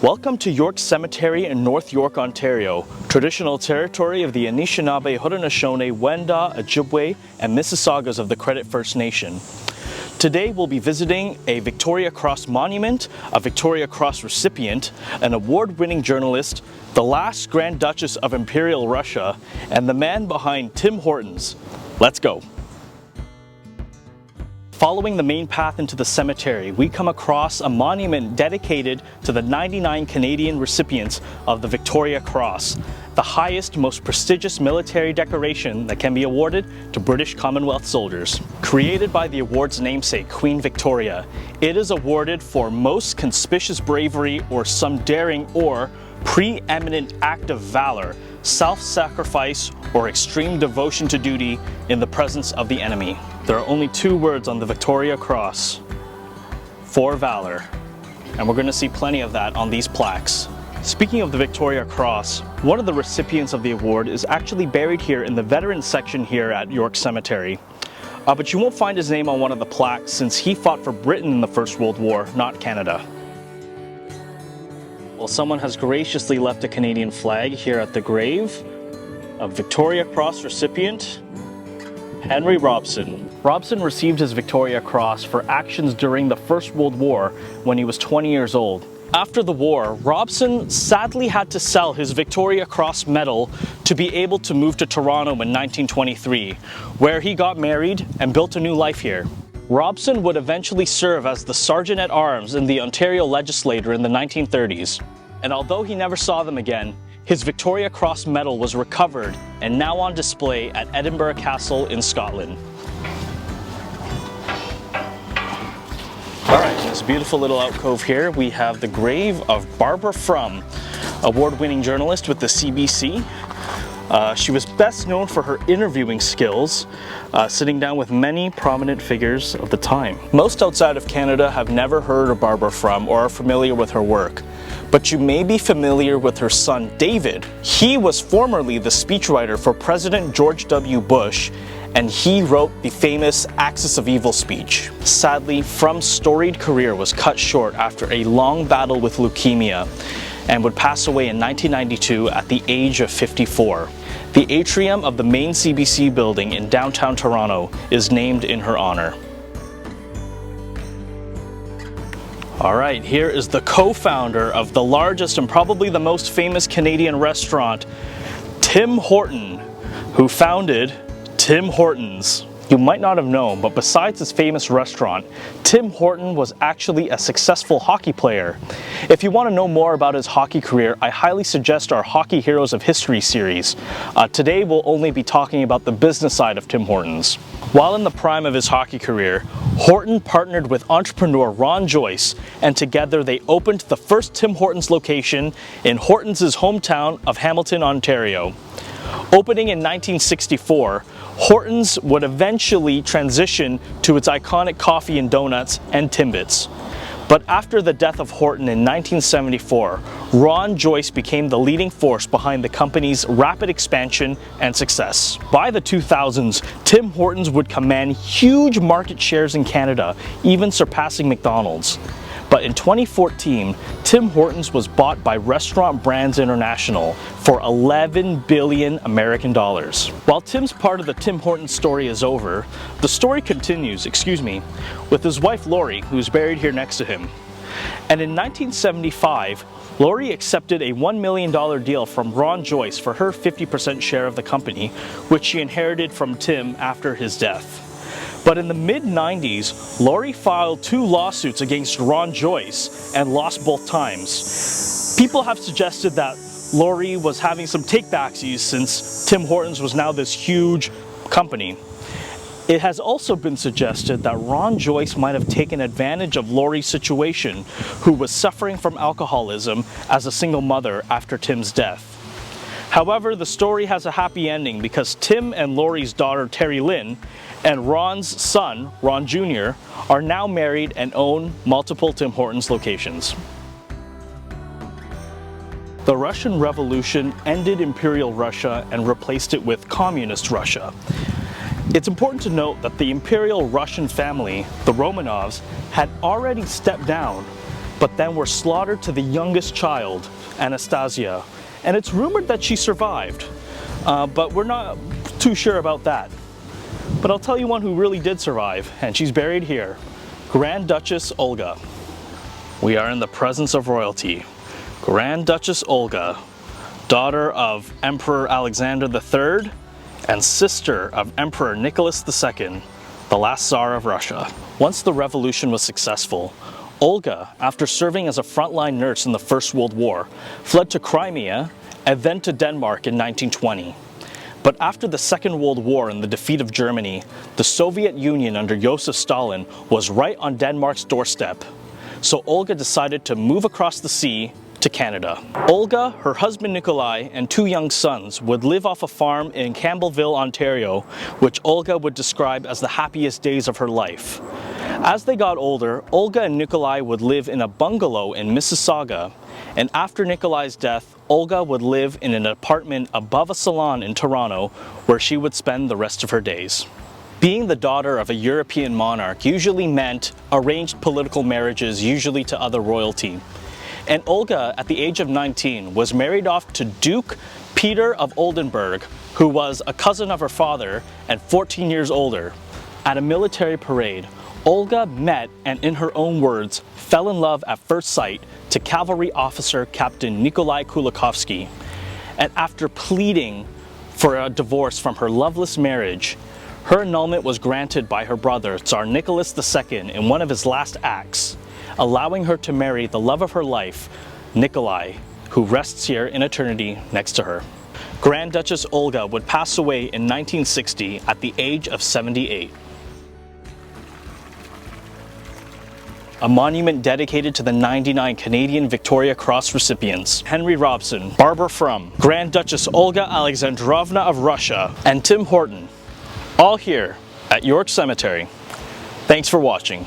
Welcome to York Cemetery in North York, Ontario, traditional territory of the Anishinaabe, Haudenosaunee, Wendat, Ojibwe, and Mississaugas of the Credit First Nation. Today we'll be visiting a Victoria Cross monument, a Victoria Cross recipient, an award-winning journalist, the last Grand Duchess of Imperial Russia, and the man behind Tim Hortons. Let's go! Following the main path into the cemetery, we come across a monument dedicated to the 99 Canadian recipients of the Victoria Cross, the highest, most prestigious military decoration that can be awarded to British Commonwealth soldiers. Created by the award's namesake, Queen Victoria, it is awarded for most conspicuous bravery or some daring or preeminent act of valor, self-sacrifice, or extreme devotion to duty in the presence of the enemy. There are only two words on the Victoria Cross: for valor, and we're going to see plenty of that on these plaques. Speaking of the Victoria Cross, one of the recipients of the award is actually buried here in the veterans section here at York Cemetery. But you won't find his name on one of the plaques since he fought for Britain in the First World War, not Canada. Well, someone has graciously left a Canadian flag here at the grave of Victoria Cross recipient Henry Robson. Robson received his Victoria Cross for actions during the First World War when he was 20 years old. After the war, Robson sadly had to sell his Victoria Cross medal to be able to move to Toronto in 1923, where he got married and built a new life here. Robson would eventually serve as the Sergeant-at-Arms in the Ontario Legislature in the 1930s. And although he never saw them again, his Victoria Cross medal was recovered and now on display at Edinburgh Castle in Scotland. Alright, in this beautiful little alcove here, we have the grave of Barbara Frum, award-winning journalist with the CBC. She was best known for her interviewing skills, sitting down with many prominent figures of the time. Most outside of Canada have never heard of Barbara Frum or are familiar with her work. But you may be familiar with her son, David. He was formerly the speechwriter for President George W. Bush, and he wrote the famous Axis of Evil speech. Sadly, Frum's storied career was cut short after a long battle with leukemia and would pass away in 1992 at the age of 54. The atrium of the main CBC building in downtown Toronto is named in her honor. Alright, here is the co-founder of the largest and probably the most famous Canadian restaurant, Tim Horton, who founded Tim Hortons. You might not have known, but besides his famous restaurant, Tim Horton was actually a successful hockey player. If you want to know more about his hockey career, I highly suggest our Hockey Heroes of History series. Today we'll only be talking about the business side of Tim Hortons. While in the prime of his hockey career, Horton partnered with entrepreneur Ron Joyce, and together they opened the first Tim Hortons location in Hortons' hometown of Hamilton, Ontario. Opening in 1964, Hortons would eventually transition to its iconic coffee and donuts and Timbits. But after the death of Horton in 1974, Ron Joyce became the leading force behind the company's rapid expansion and success. By the 2000s, Tim Hortons would command huge market shares in Canada, even surpassing McDonald's. But in 2014, Tim Hortons was bought by Restaurant Brands International for $11 billion American dollars. While Tim's part of the Tim Hortons story is over, the story continues, with his wife Lori, who's buried here next to him. And in 1975, Lori accepted a $1 million deal from Ron Joyce for her 50% share of the company, which she inherited from Tim after his death. But in the mid-90s, Lori filed 2 lawsuits against Ron Joyce and lost both times. People have suggested that Lori was having some take-backsies since Tim Hortons was now this huge company. It has also been suggested that Ron Joyce might have taken advantage of Lori's situation, who was suffering from alcoholism as a single mother after Tim's death. However, the story has a happy ending because Tim and Lori's daughter Terry Lynn and Ron's son, Ron Jr., are now married and own multiple Tim Hortons locations. The Russian Revolution ended Imperial Russia and replaced it with Communist Russia. It's important to note that the Imperial Russian family, the Romanovs, had already stepped down but then were slaughtered to the youngest child, Anastasia. And it's rumored that she survived, but we're not too sure about that. But I'll tell you one who really did survive, and she's buried here, Grand Duchess Olga. We are in the presence of royalty. Grand Duchess Olga, daughter of Emperor Alexander III and sister of Emperor Nicholas II, the last Tsar of Russia. Once the revolution was successful, Olga, after serving as a frontline nurse in the First World War, fled to Crimea and then to Denmark in 1920. But after the Second World War and the defeat of Germany, the Soviet Union under Joseph Stalin was right on Denmark's doorstep. So Olga decided to move across the sea to Canada. Olga, her husband Nikolai, and 2 young sons would live off a farm in Campbellville, Ontario, which Olga would describe as the happiest days of her life. As they got older, Olga and Nikolai would live in a bungalow in Mississauga, and after Nikolai's death, Olga would live in an apartment above a salon in Toronto, where she would spend the rest of her days. Being the daughter of a European monarch usually meant arranged political marriages, usually to other royalty. And Olga, at the age of 19, was married off to Duke Peter of Oldenburg, who was a cousin of her father and 14 years older. At a military parade, Olga met and, in her own words, fell in love at first sight to cavalry officer Captain Nikolai Kulikovsky. And after pleading for a divorce from her loveless marriage, her annulment was granted by her brother, Tsar Nicholas II, in one of his last acts, allowing her to marry the love of her life, Nikolai, who rests here in eternity next to her. Grand Duchess Olga would pass away in 1960 at the age of 78. A monument dedicated to the 99 Canadian Victoria Cross recipients, Henry Robson, Barbara Frum, Grand Duchess Olga Alexandrovna of Russia, and Tim Horton, all here at York Cemetery. Thanks for watching.